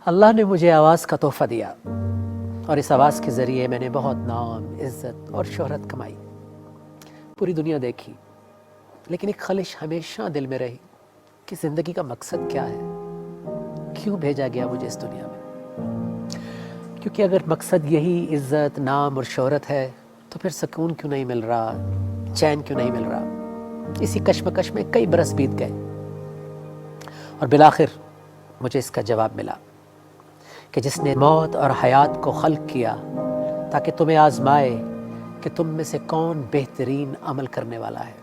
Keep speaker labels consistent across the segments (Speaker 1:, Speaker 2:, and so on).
Speaker 1: اللہ نے مجھے آواز کا تحفہ دیا اور اس آواز کے ذریعے میں نے بہت نام، عزت اور شہرت کمائی، پوری دنیا دیکھی، لیکن ایک خلش ہمیشہ دل میں رہی کہ زندگی کا مقصد کیا ہے، کیوں بھیجا گیا مجھے اس دنیا میں؟ کیونکہ اگر مقصد یہی عزت، نام اور شہرت ہے تو پھر سکون کیوں نہیں مل رہا، چین کیوں نہیں مل رہا؟ اسی کشمکش میں کئی برس بیت گئے اور بالآخر مجھے اس کا جواب ملا کہ جس نے موت اور حیات کو خلق کیا تاکہ تمہیں آزمائے کہ تم میں سے کون بہترین عمل کرنے والا ہے۔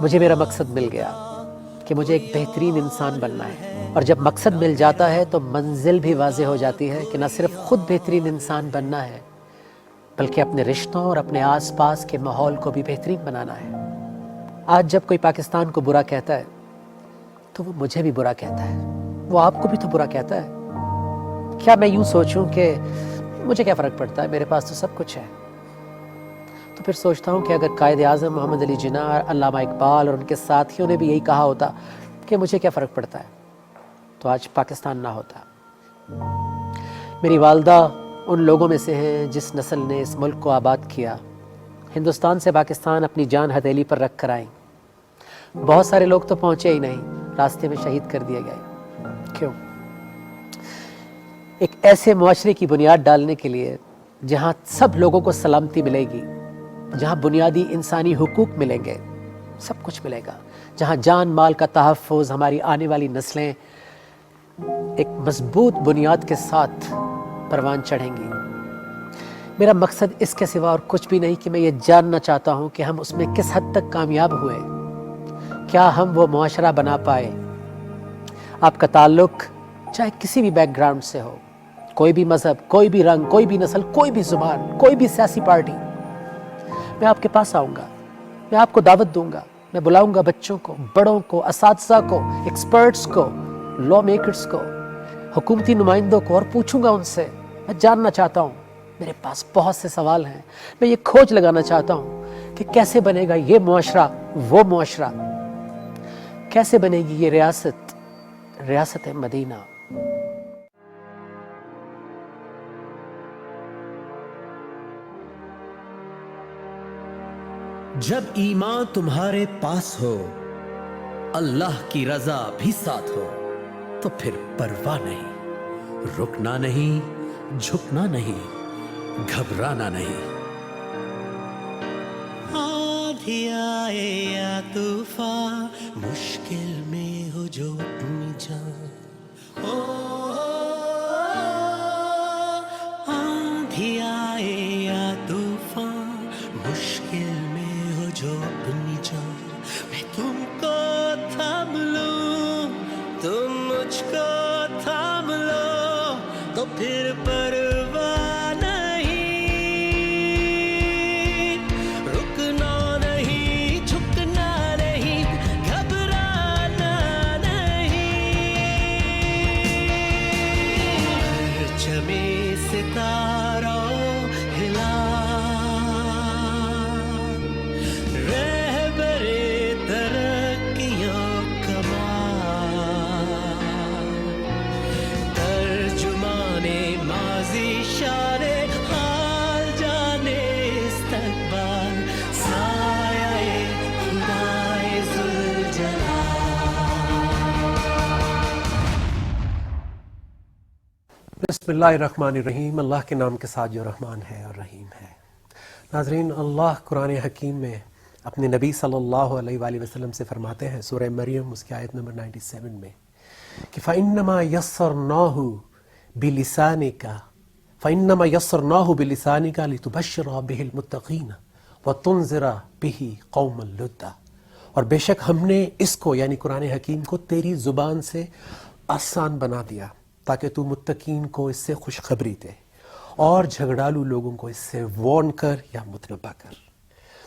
Speaker 1: مجھے میرا مقصد مل گیا کہ مجھے ایک بہترین انسان بننا ہے، اور جب مقصد مل جاتا ہے تو منزل بھی واضح ہو جاتی ہے کہ نہ صرف خود بہترین انسان بننا ہے بلکہ اپنے رشتوں اور اپنے آس پاس کے ماحول کو بھی بہترین بنانا ہے۔ آج جب کوئی پاکستان کو برا کہتا ہے تو وہ مجھے بھی برا کہتا ہے، وہ آپ کو بھی تو برا کہتا ہے۔ کیا میں یوں سوچوں کہ مجھے کیا فرق پڑتا ہے، میرے پاس تو سب کچھ ہے؟ تو پھر سوچتا ہوں کہ اگر قائد اعظم محمد علی جناح، علامہ اقبال اور ان کے ساتھیوں نے بھی یہی کہا ہوتا کہ مجھے کیا فرق پڑتا ہے، تو آج پاکستان نہ ہوتا۔ میری والدہ ان لوگوں میں سے ہیں جس نسل نے اس ملک کو آباد کیا۔ ہندوستان سے پاکستان اپنی جان ہتھیلی پر رکھ کر آئیں۔ بہت سارے لوگ تو پہنچے ہی نہیں، راستے میں شہید کر دیے گئے۔ کیوں؟ ایک ایسے معاشرے کی بنیاد ڈالنے کے لیے جہاں سب لوگوں کو سلامتی ملے گی، جہاں بنیادی انسانی حقوق ملیں گے، سب کچھ ملے گا، جہاں جان مال کا تحفظ، ہماری آنے والی نسلیں ایک مضبوط بنیاد کے ساتھ پروان چڑھیں گی۔ میرا مقصد اس کے سوا اور کچھ بھی نہیں کہ میں یہ جاننا چاہتا ہوں کہ ہم اس میں کس حد تک کامیاب ہوئے، کیا ہم وہ معاشرہ بنا پائے۔ آپ کا تعلق چاہے کسی بھی بیک گراؤنڈ سے ہو، کوئی بھی مذہب، کوئی بھی رنگ، کوئی بھی نسل، کوئی بھی زبان، کوئی بھی سیاسی پارٹی، میں آپ کے پاس آؤں گا، میں آپ کو دعوت دوں گا، میں بلاؤں گا بچوں کو، بڑوں کو، اساتذہ کو، ایکسپرٹس کو، لا میکرز کو، حکومتی نمائندوں کو، اور پوچھوں گا ان سے۔ میں جاننا چاہتا ہوں، میرے پاس بہت سے سوال ہیں، میں یہ کھوج لگانا چاہتا ہوں کہ کیسے بنے گا یہ معاشرہ وہ معاشرہ، کیسے بنے گی یہ ریاست مدینہ۔
Speaker 2: جب ایمان تمہارے پاس ہو، اللہ کی رضا بھی ساتھ ہو، تو پھر پرواہ نہیں، رکنا نہیں، جھکنا نہیں، گھبرانا نہیں۔ آندھی آئے یا طوفان، مشکل میں ہو جو اپنی جان، آندھی آئے یا طوفان، مشکل میں ہو جو اپنی جان، میں تم کو تھام لوں، تم مجھ کو تھام لو، تو پھر پرواہ نہیں، رکنا نہیں، جھکنا نہیں، گھبرانا نہیں۔ پرچمِ ستاروں ہلا، رہبرِ ترقیوں کمال، ترجمان ماضی شان حال جانے استقبال، سایہ خدائے ذوالجلال۔
Speaker 3: بسم اللہ الرحمن الرحیم، اللہ کے نام کے ساتھ جو رحمان ہے اور رحیم ہے۔ ناظرین، اللہ قرآن حکیم میں اپنے نبی صلی اللہ علیہ وآلہ وسلم سے فرماتے ہیں، سورہ مریم اس کی آیت نمبر 97 میں کہ فَإِنَّمَا يَسَّرْنَاهُ بِلِسَانِكَ فَإِنَّمَا يَسَّرْنَاهُ بِلِسَانِكَ لِتُبَشِّرَ بِهِ الْمُتَّقِينَ وَتُنذِرَ بِهِ قَوْمًا لُدًّا، اور بے شک ہم نے اس کو یعنی قرآن حکیم کو تیری زبان سے آسان بنا دیا تاکہ تو متقین کو اس سے خوشخبری دے اور جھگڑالو لوگوں کو اس سے وارن کر یا متنبہ کر۔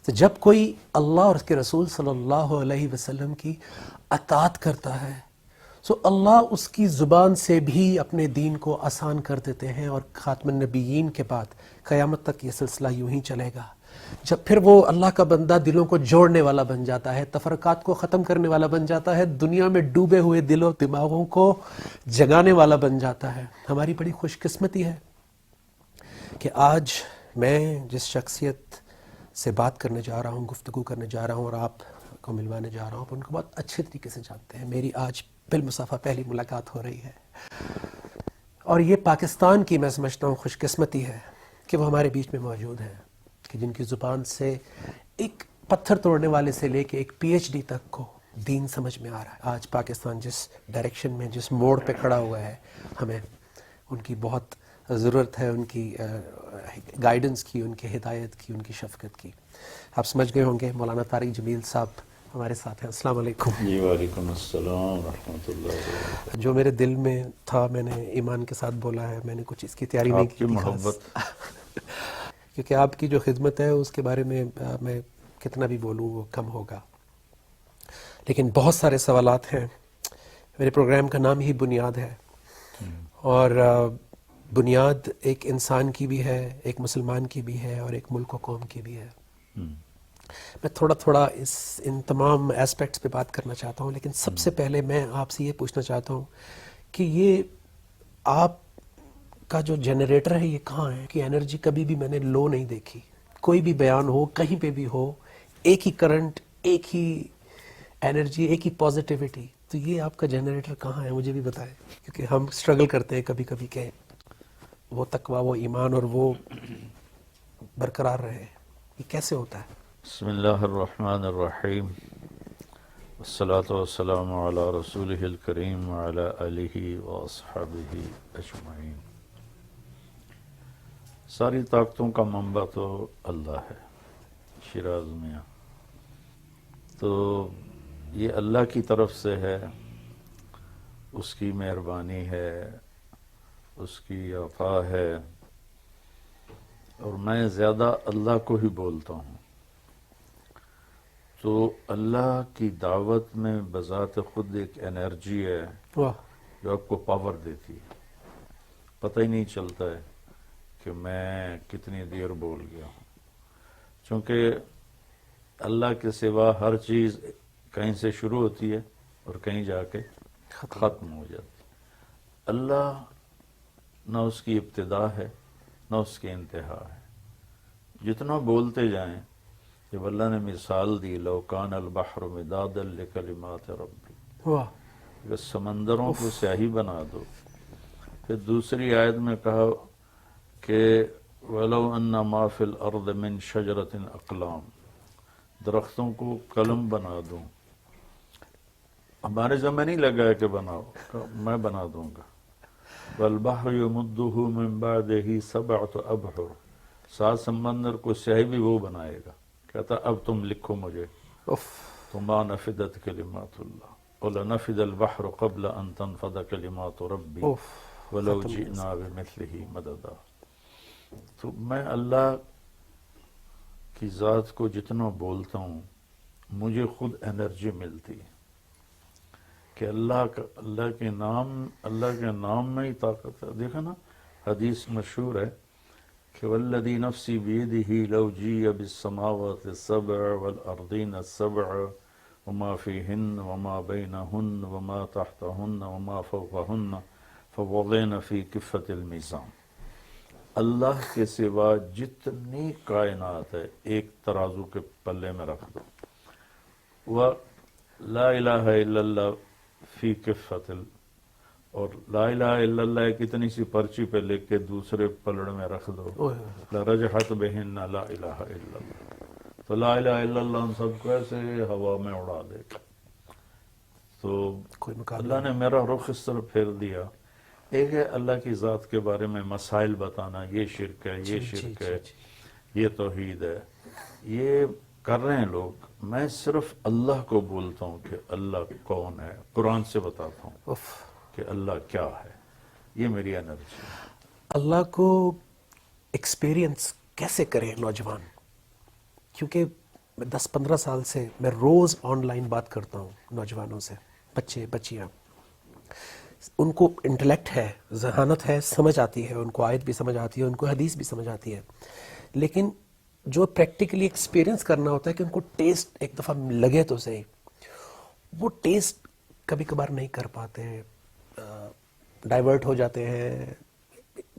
Speaker 3: تو جب کوئی اللہ اور اس کے رسول صلی اللہ علیہ وسلم کی اطاعت کرتا ہے تو اللہ اس کی زبان سے بھی اپنے دین کو آسان کر دیتے ہیں، اور خاتم النبیین کے بعد قیامت تک یہ سلسلہ یوں ہی چلے گا جب پھر وہ اللہ کا بندہ دلوں کو جوڑنے والا بن جاتا ہے، تفرقات کو ختم کرنے والا بن جاتا ہے، دنیا میں ڈوبے ہوئے دل و دماغوں کو جگانے والا بن جاتا ہے۔ ہماری بڑی خوش قسمتی ہے کہ آج میں جس شخصیت سے بات کرنے جا رہا ہوں، گفتگو کرنے جا رہا ہوں اور آپ کو ملوانے جا رہا ہوں، ان کو بہت اچھے طریقے سے جانتے ہیں۔ میری آج بالمصافحہ پہلی ملاقات ہو رہی ہے، اور یہ پاکستان کی میں سمجھتا ہوں خوش قسمتی ہے کہ وہ ہمارے بیچ میں موجود ہیں، کہ جن کی زبان سے ایک پتھر توڑنے والے سے لے کے ایک پی ایچ ڈی تک کو دین سمجھ میں آ رہا ہے۔ آج پاکستان جس ڈائریکشن میں، جس موڑ پہ کھڑا ہوا ہے، ہمیں ان کی بہت ضرورت ہے، ان کی گائیڈنس کی، ان کی ہدایت کی، ان کی شفقت کی۔ آپ سمجھ گئے ہوں گے مولانا طارق جمیل صاحب ہمارے ساتھ ہیں۔ السلام علیکم۔
Speaker 4: جی وعلیکم السلام ورحمۃ اللہ وبرکاتہ۔
Speaker 3: جو میرے دل میں تھا میں نے ایمان کے ساتھ بولا ہے، میں نے کچھ اس کی تیاری نہیں
Speaker 4: آپ
Speaker 3: کی
Speaker 4: کی
Speaker 3: تھی خاص،
Speaker 4: محبت
Speaker 3: کیونکہ آپ کی جو خدمت ہے اس کے بارے میں میں کتنا بھی بولوں وہ کم ہوگا، لیکن بہت سارے سوالات ہیں۔ میرے پروگرام کا نام ہی بنیاد ہے، اور بنیاد ایک انسان کی بھی ہے، ایک مسلمان کی بھی ہے، اور ایک ملک و قوم کی بھی ہے۔ میں تھوڑا ان تمام ایسپیکٹس پہ بات کرنا چاہتا ہوں، لیکن سب سے پہلے میں آپ سے یہ پوچھنا چاہتا ہوں کہ یہ آپ کا جو جنریٹر ہے یہ کہاں ہے؟ کہ انرجی کبھی بھی میں نے لو نہیں دیکھی، کوئی بھی بیان ہو کہیں پہ بھی ہو، ایک ہی کرنٹ، ایک ہی انرجی، ایک ہی پازیٹیوٹی۔ تو یہ آپ کا جنریٹر کہاں ہے؟ مجھے بھی بتائیں، کیونکہ ہم سٹرگل کرتے ہیں کبھی کبھی کہ وہ تقویٰ، وہ ایمان اور وہ برقرار رہے۔ یہ کیسے ہوتا ہے؟
Speaker 4: بسم اللہ الرحمن الرحیم، والصلاة والسلام علی رسولہ الکریم وعلی آلہ واصحابہ اجمعین۔ ساری طاقتوں کا منبع تو اللہ ہے، شیراز میاں۔ تو یہ اللہ کی طرف سے ہے، اس کی مہربانی ہے، اس کی عطا ہے، اور میں زیادہ اللہ کو ہی بولتا ہوں۔ تو اللہ کی دعوت میں بذات خود ایک انرجی ہے
Speaker 3: واہ،
Speaker 4: جو آپ کو پاور دیتی ہے، پتہ ہی نہیں چلتا ہے کہ میں کتنی دیر بول گیا ہوں، چونکہ اللہ کے سوا ہر چیز کہیں سے شروع ہوتی ہے اور کہیں جا کے ختم ہو جاتی ہے۔ اللہ نہ اس کی ابتدا ہے نہ اس کی انتہا ہے، جتنا بولتے جائیں۔ جب اللہ نے مثال دی لو کان البحر مدادا لکلمات ربی،
Speaker 3: واہ،
Speaker 4: اگر سمندروں کو سیاہی بنا دو۔ پھر دوسری آیت میں کہا کہ وَلَوْ أَنَّ مَا فِي الْأَرْضِ مِنْ شَجَرَةٍ أَقْلَامٍ، درختوں کو قلم بنا دوں۔ ہمارے ذمہ نہیں لگا ہے کہ بناؤ، میں بنا دوں گا۔ وَالْبَحْرُ يَمُدُّهُ مِنْ بَعْدِهِ سَبْعَةُ أَبْحُرٍ، 7 سمندر کو سیاہی بھی وہ بنائے گا۔ کہتا اب تم لکھو مجھے،
Speaker 3: اف،
Speaker 4: فَمَا نَفِدَتْ كَلِمَاتُ اللَّهِ وَلَنَفِدَ الْبَحْرُ قَبْلَ أَن تَنْفَدَ كَلِمَاتُ رَبِّي
Speaker 3: اف،
Speaker 4: وَلَوْ
Speaker 3: ختم نہیں
Speaker 4: جِئْنَا بِمِثْلِهِ مَدَدًا۔ تو میں اللہ کی ذات کو جتنا بولتا ہوں مجھے خود انرجی ملتی ہے کہ اللہ کے نام میں ہی طاقت ہے۔ دیکھا نا، حدیث مشہور ہے کہ والذی نفسی بیدہ لو جیء بالسماوات السبع والارضین السبع وما فیہن وما بینہن وما تحتہن وما فوقہن فوضعن فی کفۃ المیزان۔ اللہ کے سوا جتنی کائنات ہے ایک ترازو کے پلے میں رکھ دو، وہ لا الہ الا اللہ فی کفۃ اور لا الہ الا اللہ ایک اتنی سی پرچی پہ لکھ کے دوسرے پلڑ میں رکھ دو، لرجحت بہن لا الہ الا اللہ، تو لا الہ الا اللہ ان سب کو ایسے ہوا میں اڑا دے گا۔ تو
Speaker 3: کوئی مقابلہ
Speaker 4: اللہ نے میرا رخ اس طرح پھیر دیا۔ ایک ہے اللہ کی ذات کے بارے میں مسائل بتانا، یہ شرک ہے، یہ شرک ہے، یہ توحید ہے، یہ کر رہے ہیں لوگ۔ میں صرف اللہ کو بولتا ہوں کہ اللہ کون ہے، قرآن سے بتاتا ہوں
Speaker 3: اف،
Speaker 4: کہ اللہ کیا ہے۔ یہ میری انرجی ہے۔
Speaker 3: اللہ کو ایکسپیرینس کیسے کریں نوجوان؟ کیونکہ 10-15 سال سے میں روز آن لائن بات کرتا ہوں نوجوانوں سے، بچے بچیاں، ان کو انٹلیکٹ ہے، ذہانت ہے، سمجھ آتی ہے، ان کو آیت بھی سمجھ آتی ہے، ان کو حدیث بھی سمجھ آتی ہے، لیکن جو پریکٹیکلی ایکسپیرینس کرنا ہوتا ہے کہ ان کو ٹیسٹ ایک دفعہ لگے تو صحیح، وہ ٹیسٹ کبھی کبھار نہیں کر پاتے ہیں، ڈائیورٹ ہو جاتے ہیں،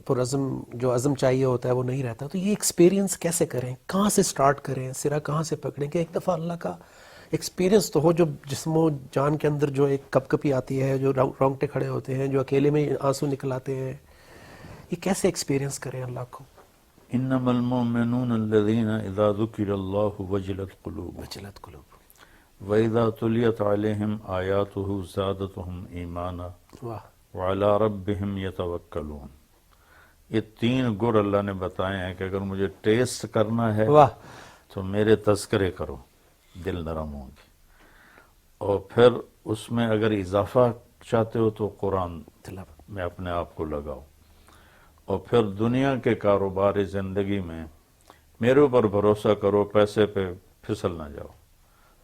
Speaker 3: پرعزم جو عزم چاہیے ہوتا ہے وہ نہیں رہتا. تو یہ ایکسپیرینس کیسے کریں، کہاں سے سٹارٹ کریں، سرا کہاں سے پکڑیں کہ ایک دفعہ اللہ کا ایکسپیرینس تو ہو، جو جسم و جان کے اندر جو ایک کپ کپی آتی ہے، جو رونگٹے کھڑے ہوتے ہیں، جو اکیلے میں آنسو نکل آتے ہیں، یہ کیسے ایکسپیرینس کریں اللہ کو؟
Speaker 4: انما المؤمنون الذين اذا ذكر الله وجلت قلوبهم
Speaker 3: وجلت قلوب.
Speaker 4: واذا تليت عليهم آياته زادتهم ایمانا
Speaker 3: واہ،
Speaker 4: وعلى ربهم يتوکلون. یہ 3 گر اللہ نے بتائے ہیں کہ اگر مجھے ٹیسٹ کرنا ہے
Speaker 3: واہ،
Speaker 4: تو میرے تذکرے کرو، دل نرم ہوں گے. اور پھر اس میں اگر اضافہ چاہتے ہو تو قرآن میں اپنے آپ کو لگاؤ. اور پھر دنیا کے کاروبار زندگی میں میرے اوپر بھروسہ کرو، پیسے پہ پھسل نہ جاؤ،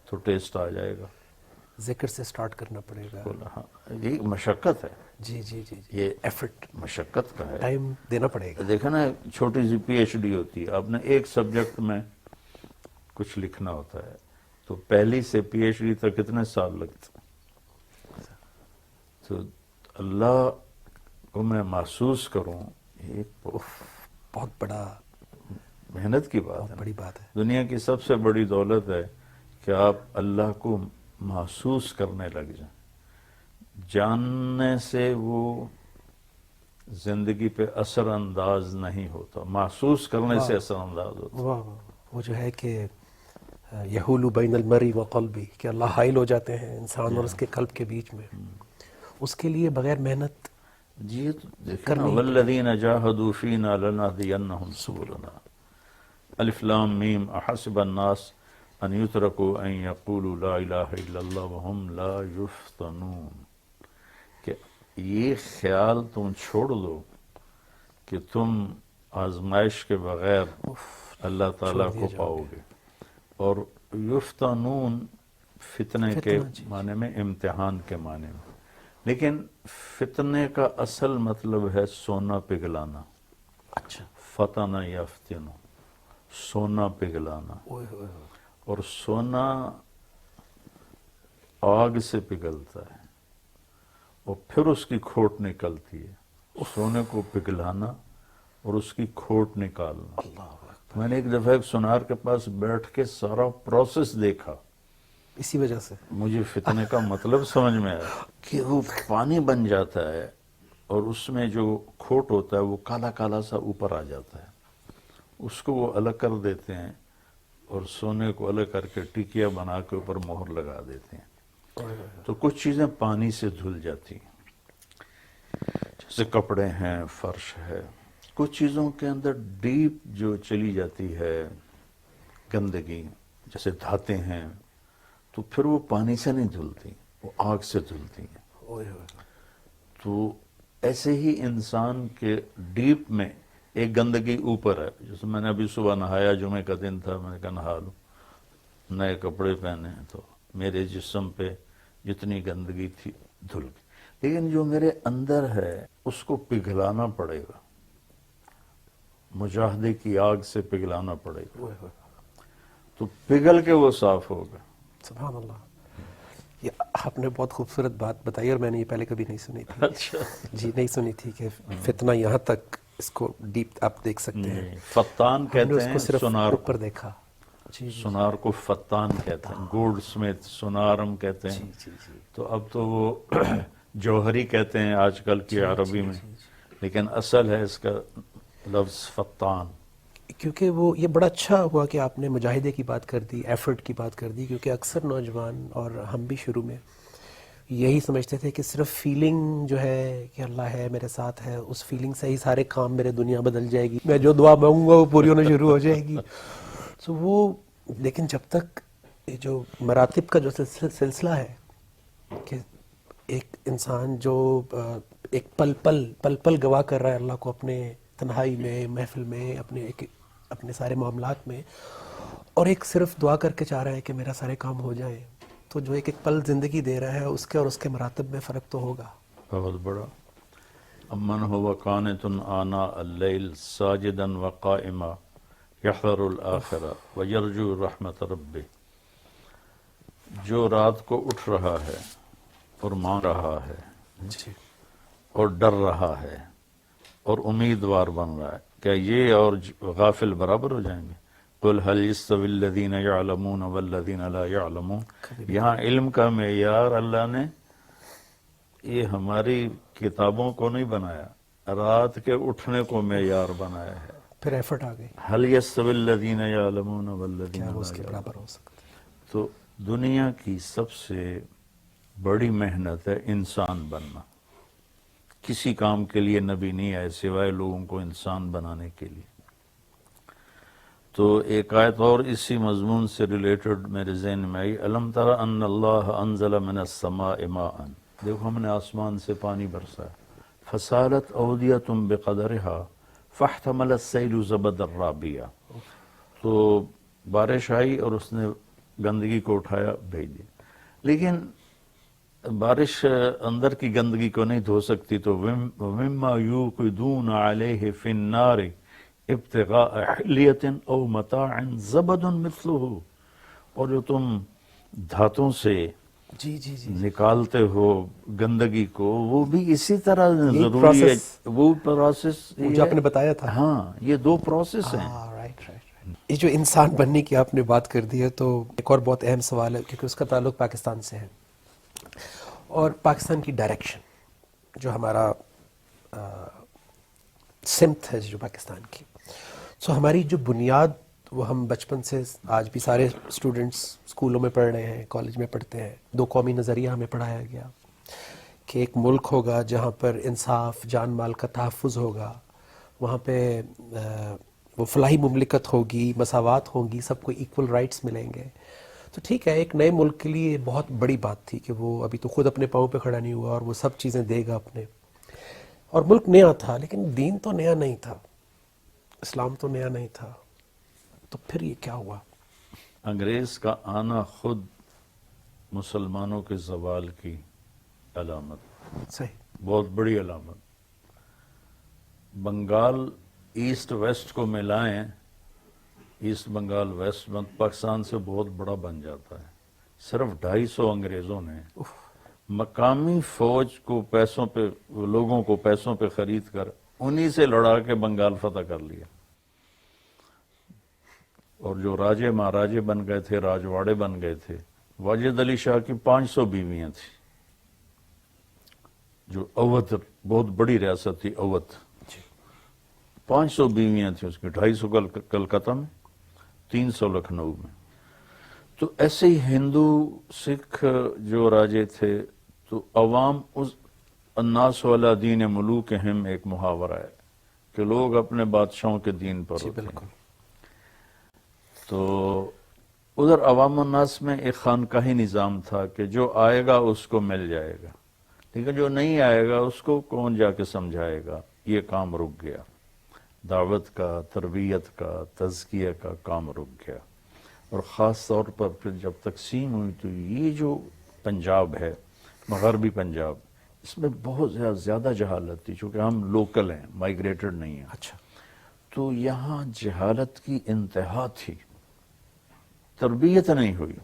Speaker 4: تو ٹیسٹ آ جائے گا.
Speaker 3: ذکر سے سٹارٹ کرنا پڑے گا.
Speaker 4: ہاں، یہ مشقت ہے،
Speaker 3: جی جی جی،
Speaker 4: یہ
Speaker 3: ایفرٹ،
Speaker 4: مشقت کا ہے.
Speaker 3: ٹائم دینا پڑے گا.
Speaker 4: دیکھا نا، چھوٹی سی پی ایچ ڈی ہوتی ہے، آپ نے ایک سبجیکٹ میں کچھ لکھنا ہوتا ہے، تو پہلی سے پی ایچ ڈی تک کتنے سال لگتے. تو اللہ کو میں محسوس کروں، یہ
Speaker 3: بہت بڑا،
Speaker 4: محنت کی بات
Speaker 3: بہت
Speaker 4: ہے.
Speaker 3: بڑی بات ہے.
Speaker 4: دنیا کی سب سے بڑی دولت ہے کہ آپ اللہ کو محسوس کرنے لگ جائیں. جاننے سے وہ زندگی پہ اثر انداز نہیں ہوتا، محسوس کرنے سے اثر انداز ہوتا.
Speaker 3: واہ واہ، وہ جو ہے کہ یحول بین المرء و قلبی، کہ اللہ حائل ہو جاتے ہیں انسان اور اس کے قلب کے بیچ میں، اس کے لیے بغیر محنت
Speaker 4: جی تو دیکھیں نا، والذین جاہدوا فینا لنہدینہم سبلنا. الف لام میم احسب الناس ان یترکوا ان یقولوا لا الہ الا اللہ وہم لا یفتنون. کہ یہ خیال تم چھوڑ دو کہ تم آزمائش کے بغیر اللہ تعالیٰ کو پاؤ گے. اور یفتنون فتنے کے معنی میں، امتحان کے معنی میں. لیکن فتنے کا اصل مطلب ہے سونا پگھلانا.
Speaker 3: اچھا،
Speaker 4: فتن یفتن، سونا پگھلانا. اور سونا آگ سے پگھلتا ہے اور پھر اس کی کھوٹ نکلتی ہے. سونے کو پگھلانا اور اس کی کھوٹ نکالنا. میں نے ایک دفعہ ایک سونار کے پاس بیٹھ کے سارا پروسیس دیکھا.
Speaker 3: اسی وجہ سے
Speaker 4: مجھے فتنے کا مطلب سمجھ میں آیا کہ وہ پانی بن جاتا ہے اور اس میں جو کھوٹ ہوتا ہے وہ کالا کالا سا اوپر آ جاتا ہے. اس کو وہ الگ کر دیتے ہیں اور سونے کو الگ کر کے ٹکیا بنا کے اوپر مہر لگا دیتے ہیں. تو کچھ چیزیں پانی سے دھل جاتی ہیں، جیسے کپڑے ہیں، فرش ہے. کچھ چیزوں کے اندر ڈیپ جو چلی جاتی ہے گندگی، جیسے دھاتیں ہیں، تو پھر وہ پانی سے نہیں دھلتی، وہ آگ سے دھلتی ہیں. تو ایسے ہی انسان کے ڈیپ میں ایک گندگی اوپر ہے. جیسے میں نے ابھی صبح نہایا، جمعے کا دن تھا، میں نے کہا نہا لوں، نئے کپڑے پہنے ہیں، تو میرے جسم پہ جتنی گندگی تھی دھل گئی. لیکن جو میرے اندر ہے اس کو پگھلانا پڑے گا، مجاہدے کی آگ سے پگھلانا پڑے گا، تو پگھل کے وہ صاف ہوگا.
Speaker 3: سبحان اللہ. یہ آپ نے بہت خوبصورت بات بتائی اور میں نے یہ پہلے کبھی نہیں سنی تھی.
Speaker 4: اچھا
Speaker 3: جی، نہیں سنی تھی کہ فتنہ یہاں تک اس کو ڈیپ آپ دیکھ سکتے ہیں.
Speaker 4: فتان
Speaker 3: ہم نے
Speaker 4: کہتے
Speaker 3: اس کو
Speaker 4: ہیں
Speaker 3: صرف
Speaker 4: سونار کو.
Speaker 3: اوپر دیکھا. جی جی
Speaker 4: سونار کو فتان کہتے ہیں، گولڈ سمیتھ سونار ہم کہتے ہیں.
Speaker 3: جی جی.
Speaker 4: تو اب تو وہ جوہری کہتے ہیں آج کل کی عربی میں، لیکن اصل ہے اس کا لفظ فتان.
Speaker 3: کیونکہ وہ یہ بڑا اچھا ہوا کہ آپ نے مجاہدے کی بات کر دی، ایفرٹ کی بات کر دی، کیونکہ اکثر نوجوان اور ہم بھی شروع میں یہی سمجھتے تھے کہ صرف فیلنگ جو ہے کہ اللہ ہے میرے ساتھ ہے، اس فیلنگ سے ہی سارے کام، میرے دنیا بدل جائے گی، میں جو دعا مانگوں گا وہ پوری ہونا شروع ہو جائے گی. تو وہ، لیکن جب تک یہ جو مراتب کا جو سلسلہ ہے کہ ایک انسان جو ایک پل پل گواہ کر رہا ہے اللہ کو اپنے تنہائی میں، محفل میں، اپنے سارے معاملات میں، اور ایک صرف دعا کر کے چاہ رہا ہے کہ میرا سارے کام ہو جائیں، تو جو ایک پل زندگی دے رہا ہے اس کے اور اس کے مراتب میں فرق تو ہوگا
Speaker 4: بہت بڑا. امن هو قانت آناء اللیل ساجدا وقائما یحذر الآخرہ ویرجو رحمت ربہ، جو رات کو اٹھ رہا ہے اور مانگ رہا ہے
Speaker 3: جی
Speaker 4: اور ڈر رہا ہے اور امیدوار بن رہا ہے، کیا یہ اور غافل برابر ہو جائیں گے؟ قل هل يستوي الذين يعلمون والذين لا يعلمون. یہاں علم کا معیار اللہ نے یہ ہماری کتابوں کو نہیں بنایا، رات کے اٹھنے کو معیار بنایا ہے.
Speaker 3: پھر ایفرٹ آ گئی،
Speaker 4: هل يستوي الذين يعلمون والذين
Speaker 3: کیا وہ
Speaker 4: لا
Speaker 3: اس کے
Speaker 4: يعلمون.
Speaker 3: برابر ہو سکتا ہے؟
Speaker 4: تو دنیا کی سب سے بڑی محنت ہے انسان بننا. کسی کام کے لیے نبی نہیں آئے سوائے لوگوں کو انسان بنانے کے لیے. تو ایک آیت اور اسی مضمون سے ریلیٹڈ میرے ذہن میں آئی، الم تر ان اللہ انزل من السماء ماء، دیکھو ہم نے آسمان سے پانی برسایا، فسالت اودیۃ بقدرها فاحتمل السیل زبدا رابیا، تو بارش آئی اور اس نے گندگی کو اٹھایا بھیج دیا. لیکن بارش اندر کی گندگی کو نہیں دھو سکتی، تو ومما یوقدون علیہ فی النار ابتغاء حلیۃ او متاع زبد مثلہ، اور جو تم دھاتوں سے
Speaker 3: جی جی جی
Speaker 4: نکالتے ہو گندگی کو، وہ بھی اسی طرح ضروری ہے.
Speaker 3: process،
Speaker 4: وہ پروسیس
Speaker 3: جو آپ نے بتایا تھا.
Speaker 4: ہاں، یہ دو پروسیس ہیں.
Speaker 3: Right right. یہ جو انسان بننے کی آپ نے بات کر دی ہے، تو ایک اور بہت اہم سوال ہے کیونکہ اس کا تعلق پاکستان سے ہے اور پاکستان کی ڈائریکشن، جو ہمارا سمت ہے جو پاکستان کی. سو ہماری جو بنیاد، وہ ہم بچپن سے آج بھی سارے اسٹوڈنٹس اسکولوں میں پڑھ رہے ہیں، کالج میں پڑھتے ہیں. دو قومی نظریہ ہمیں پڑھایا گیا کہ ایک ملک ہوگا جہاں پر انصاف، جان مال کا تحفظ ہوگا، وہاں پہ وہ فلاحی مملکت ہوگی، مساوات ہوگی، سب کو ایکول رائٹس ملیں گے. تو ٹھیک ہے، ایک نئے ملک کے لیے بہت بڑی بات تھی کہ وہ ابھی تو خود اپنے پاؤں پہ کھڑا نہیں ہوا اور وہ سب چیزیں دے گا اپنے. اور ملک نیا تھا، لیکن دین تو نیا نہیں تھا، اسلام تو نیا نہیں تھا. تو پھر یہ کیا ہوا؟
Speaker 4: انگریز کا آنا خود مسلمانوں کے زوال کی علامت،
Speaker 3: صحیح.
Speaker 4: بہت بڑی علامت. بنگال ایسٹ ویسٹ کو ملائیں، ایسٹ بنگال ویسٹ پاکستان سے بہت بڑا بن جاتا ہے. صرف 250 انگریزوں نے مقامی فوج کو پیسوں پہ، لوگوں کو پیسوں پہ خرید کر انہی سے لڑا کے بنگال فتح کر لیا. اور جو راجے مہاراجے بن گئے تھے، راجواڑے بن گئے تھے. واجد علی شاہ کی 500 بیویاں تھیں، جو اودھ بہت بڑی ریاست تھی اودھ، 500 بیویاں تھیں اس کی، 250 کلکتہ میں، 300 لکھنؤ میں. تو ایسے ہی ہندو سکھ جو راجے تھے، تو عوام اس الناس علی دین ملوکہم ایک محاورہ ہے کہ لوگ اپنے بادشاہوں کے دین پر ہوتے ہیں.
Speaker 3: بالکل.
Speaker 4: تو ادھر عوام الناس میں ایک خانقاہی نظام تھا کہ جو آئے گا اس کو مل جائے گا، لیکن جو نہیں آئے گا اس کو کون جا کے سمجھائے گا. یہ کام رک گیا، دعوت کا، تربیت کا، تزکیہ کا کام رک گیا. اور خاص طور پر پھر جب تقسیم ہوئی تو یہ جو پنجاب ہے، مغربی پنجاب، اس میں بہت زیادہ جہالت تھی، چونکہ ہم لوکل ہیں، مائیگریٹڈ نہیں ہیں.
Speaker 3: اچھا.
Speaker 4: تو یہاں جہالت کی انتہا تھی، تربیت نہیں ہوئی.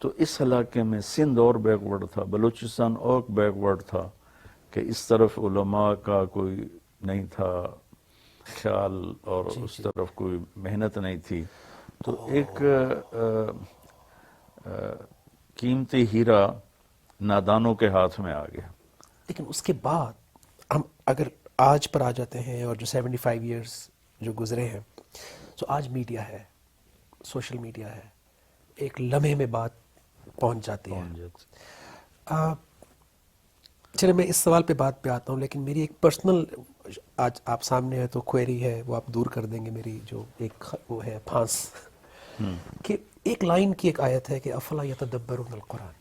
Speaker 4: تو اس علاقے میں سندھ اور بیک ورڈ تھا، بلوچستان اور بیک ورڈ تھا، کہ اس طرف علماء کا کوئی نہیں تھا خیال اور اس طرف کوئی محنت نہیں تھی. تو ایک قیمتی ہیرا نادانوں کے ہاتھ میں آ گیا.
Speaker 3: لیکن اس کے بعد ہم اگر آج پر آ جاتے ہیں، اور جو 75 ایئرس جو گزرے ہیں، تو آج میڈیا ہے، سوشل میڈیا ہے، ایک لمحے میں بات پہنچ جاتی ہے. چلے میں اس سوال پہ بات پہ آتا ہوں، لیکن میری ایک پرسنل، آج آپ سامنے ہے تو کوئری ہے، وہ آپ دور کر دیں گے میری جو ایک وہ ہے پھانس، کہ ایک لائن کی ایک آیت ہے کہ افلا یتدبرون القرآن،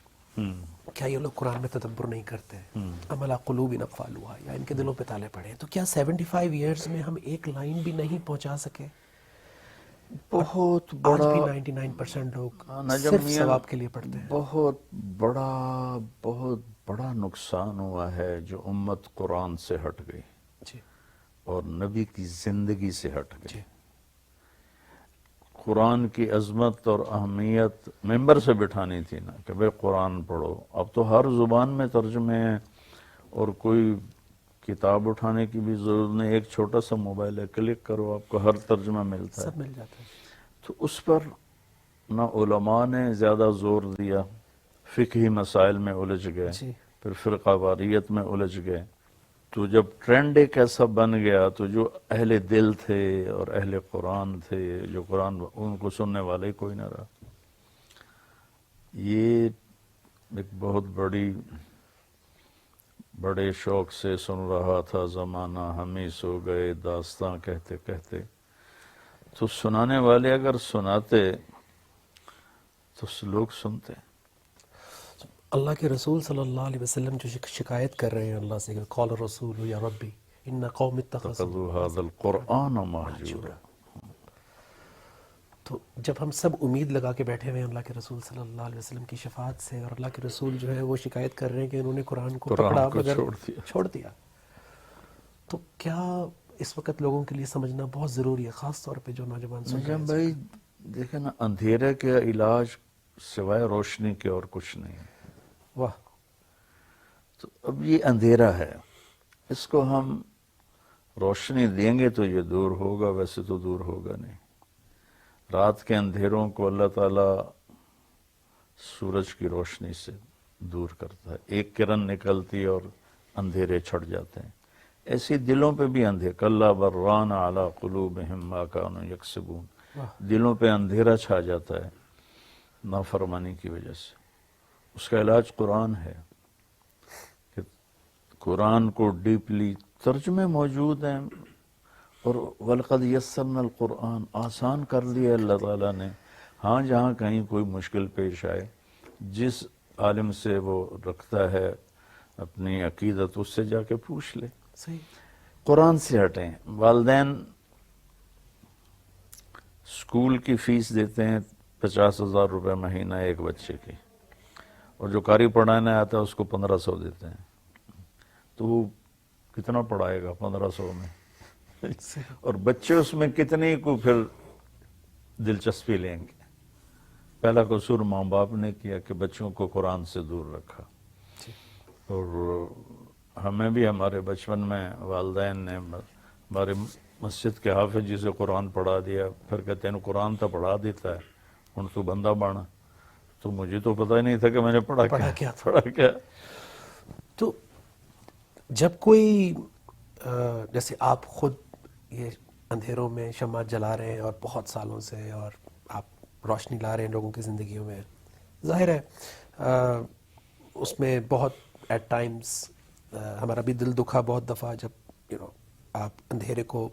Speaker 3: کیا یہ لوگ قرآن میں تدبر نہیں کرتے ہیں؟ ام علی قلوب اقفالها، یا ان کے دلوں پہ تالے پڑے ہیں. تو کیا 75 ایئرز میں ہم ایک لائن بھی نہیں پہنچا سکے؟
Speaker 4: بہت
Speaker 3: آج
Speaker 4: بڑا
Speaker 3: بھی 99% لوگ
Speaker 4: نجم
Speaker 3: صرف
Speaker 4: میاں،
Speaker 3: ثواب کے لیے پڑھتے ہیں.
Speaker 4: بہت بڑا نقصان ہوا ہے جو امت قرآن سے ہٹ گئی
Speaker 3: جی
Speaker 4: اور نبی کی زندگی سے ہٹ گئی.
Speaker 3: جی.
Speaker 4: قرآن کی عظمت اور اہمیت ممبر سے بٹھانی تھی نا کہ بھئی قرآن پڑھو. اب تو ہر زبان میں ترجمے ہیں اور کوئی کتاب اٹھانے کی بھی ضرورت نہیں، ایک چھوٹا سا موبائل ہے، کلک کرو آپ کو ہر ترجمہ ملتا ہے.
Speaker 3: سب مل جاتا ہے.
Speaker 4: تو اس پر نہ علماء نے زیادہ زور دیا، فقہی مسائل میں الجھ گئے،
Speaker 3: جی.
Speaker 4: پھر فرقہ واریت میں الجھ گئے. تو جب ٹرینڈ ایک ایسا بن گیا تو جو اہل دل تھے اور اہل قرآن تھے، جو قرآن ان کو سننے والے ہی کوئی نہ رہا. یہ ایک بہت بڑے شوق سے سن رہا تھا زمانہ، ہم ہی سو گئے داستاں کہتے کہتے. تو سنانے والے اگر سناتے تو لوگ سنتے.
Speaker 3: اللہ کے رسول صلی اللہ علیہ وسلم جو شکایت کر رہے ہیں اللہ سے کہ قال الرسول یا ربی ان قوم اتخذوا
Speaker 4: اتخذوا هذا القرآن مہجورا.
Speaker 3: تو جب ہم سب امید لگا کے بیٹھے ہوئے ہیں اللہ کے رسول صلی اللہ علیہ وسلم کی شفاعت سے، اور اللہ کے رسول جو ہے وہ شکایت کر رہے ہیں کہ انہوں نے قرآن کو پکڑا مگر چھوڑ دیا، تو کیا اس وقت لوگوں کے لیے سمجھنا بہت ضروری ہے، خاص طور پہ جو نوجوان سن رہے ہیں.
Speaker 4: بھائی دیکھیں نا، اندھیرے کے علاج سوائے روشنی کے اور کچھ نہیں.
Speaker 3: واہ.
Speaker 4: تو اب یہ اندھیرا ہے، اس کو ہم روشنی دیں گے تو یہ دور ہوگا، ویسے تو دور ہوگا نہیں. رات کے اندھیروں کو اللہ تعالیٰ سورج کی روشنی سے دور کرتا ہے، ایک کرن نکلتی اور اندھیرے چھٹ جاتے ہیں. ایسی دلوں پہ بھی اندھیرے، کلا بران علی قلوبہم ما کانوا یکسبون، دلوں پہ اندھیرا چھا جاتا ہے نافرمانی کی وجہ سے. اس کا علاج قرآن ہے کہ قرآن کو ڈیپلی، ترجمے موجود ہیں، اور وَلَقَدْ يَسَّرْنَا الْقُرْآنَ، آسان کر دیا اللہ تعالیٰ نے. ہاں جہاں کہیں کوئی مشکل پیش آئے، جس عالم سے وہ رکھتا ہے اپنی عقیدت، اس سے جا کے پوچھ لے.
Speaker 3: صحیح.
Speaker 4: قرآن سے ہٹیں. والدین اسکول کی فیس دیتے ہیں 50,000 روپے مہینہ ایک بچے کی، اور جو قاری پڑھانے آتا ہے اس کو 1500 دیتے ہیں. تو وہ کتنا پڑھائے گا 1500 میں؟ اور بچے اس میں کتنے کو پھر دلچسپی لیں گے؟ پہلا قصور ماں باپ نے کیا کہ بچوں کو قرآن سے دور رکھا. اور ہمیں بھی ہمارے بچپن میں والدین نے ہمارے مسجد کے حافظ جی سے قرآن پڑھا دیا، پھر کہتے ہیں قرآن تو پڑھا دیتا ہے، ہن تو بندہ بانا. تو مجھے تو پتہ ہی نہیں تھا کہ میں نے پڑھا کیا.
Speaker 3: تو جب کوئی جیسے آپ خود یہ اندھیروں میں شمع جلا رہے ہیں اور بہت سالوں سے، اور آپ روشنی لا رہے ہیں لوگوں کی زندگیوں میں، ظاہر ہے اس میں بہت ایٹ ٹائمز ہمارا بھی دل دکھا بہت دفعہ، جب آپ اندھیرے کو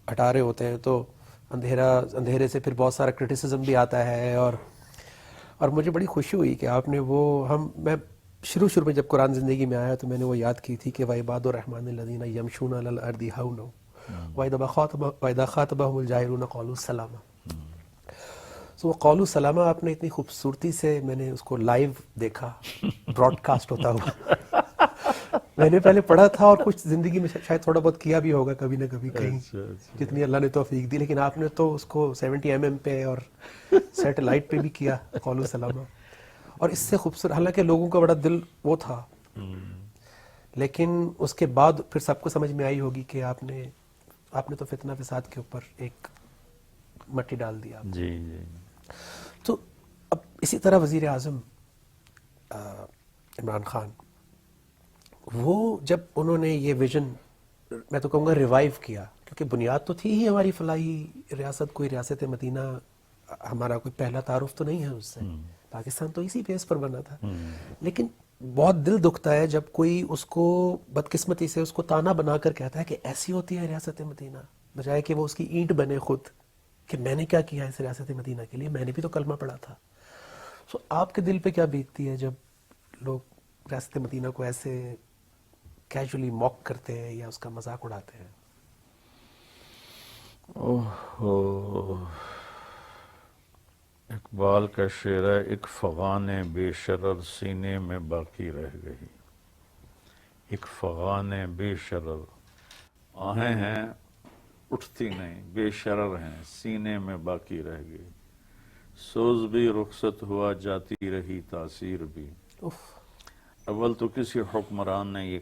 Speaker 3: ہٹا رہے ہوتے ہیں تو اندھیرے سے پھر بہت سارا کرٹیسزم بھی آتا ہے. اور مجھے بڑی خوشی ہوئی کہ آپ نے میں شروع میں جب قرآن زندگی میں آیا تو میں نے وہ یاد کی تھی کہ وَعِبَادُ الرَّحْمَنِ الَّذِينَ يَمْشُونَ عَلَى الْأَرْضِ هَوْنًا وَإِذَا خَاطَبَهُمُ الْجَاهِلُونَ قَالُوا سَلَامًا. تو وہ قَالُوا سَلَامًا آپ نے اتنی خوبصورتی سے، میں نے اس کو لائیو دیکھا براڈ کاسٹ ہوتا ہوا. میں نے پہلے پڑھا تھا اور کچھ زندگی میں شاید تھوڑا بہت کیا بھی ہوگا کبھی نہ کبھی کہیں، جتنی اللہ نے توفیق دی، لیکن آپ نے تو اس کو 70 mm پہ اور سیٹلائٹ پہ بھی کیا قَالُوا سَلَامًا. اور اس سے خوبصورت، حالانکہ لوگوں کا بڑا دل وہ تھا، لیکن اس کے بعد پھر سب کو سمجھ میں آئی ہوگی کہ آپ نے تو فتنہ فساد کے اوپر ایک مٹی ڈال دیا.
Speaker 4: جی جی.
Speaker 3: تو اب اسی طرح وزیر اعظم عمران خان، وہ جب انہوں نے یہ ویژن، میں تو کہوں گا ریوائیو کیا، کیونکہ بنیاد تو تھی ہی ہماری فلاحی ریاست، کوئی ریاست مدینہ، ہمارا کوئی پہلا تعارف تو نہیں ہے اس سے، پاکستان تو اسی بیس پر بنا تھا. لیکن بہت دل دکھتا ہے جب کوئی اس کو بدقسمتی سے اس کو تانا بنا کر کہتا ہے کہ ایسی ہوتی ہے ریاست مدینہ، بجائے کہ وہ اس کی اینٹ بنے خود کہ میں نے کیا کیا اس ریاست مدینہ کے لیے، میں نے بھی تو کلمہ پڑھا تھا. سو آپ کے دل پہ کیا بیتتی ہے جب لوگ ریاست مدینہ کو ایسے کیجولی موک کرتے ہیں یا اس کا مذاق اڑاتے ہیں؟
Speaker 4: اقبال کا شعر ہے، ایک فغان بے شرر سینے میں باقی رہ گئی. ایک فغان بے شرر، آہیں ہیں اٹھتی نہیں، بے شرر ہیں سینے میں باقی رہ گئی. سوز بھی رخصت ہوا جاتی رہی تاثیر بھی.
Speaker 3: اف.
Speaker 4: اول تو کسی حکمران نے یہ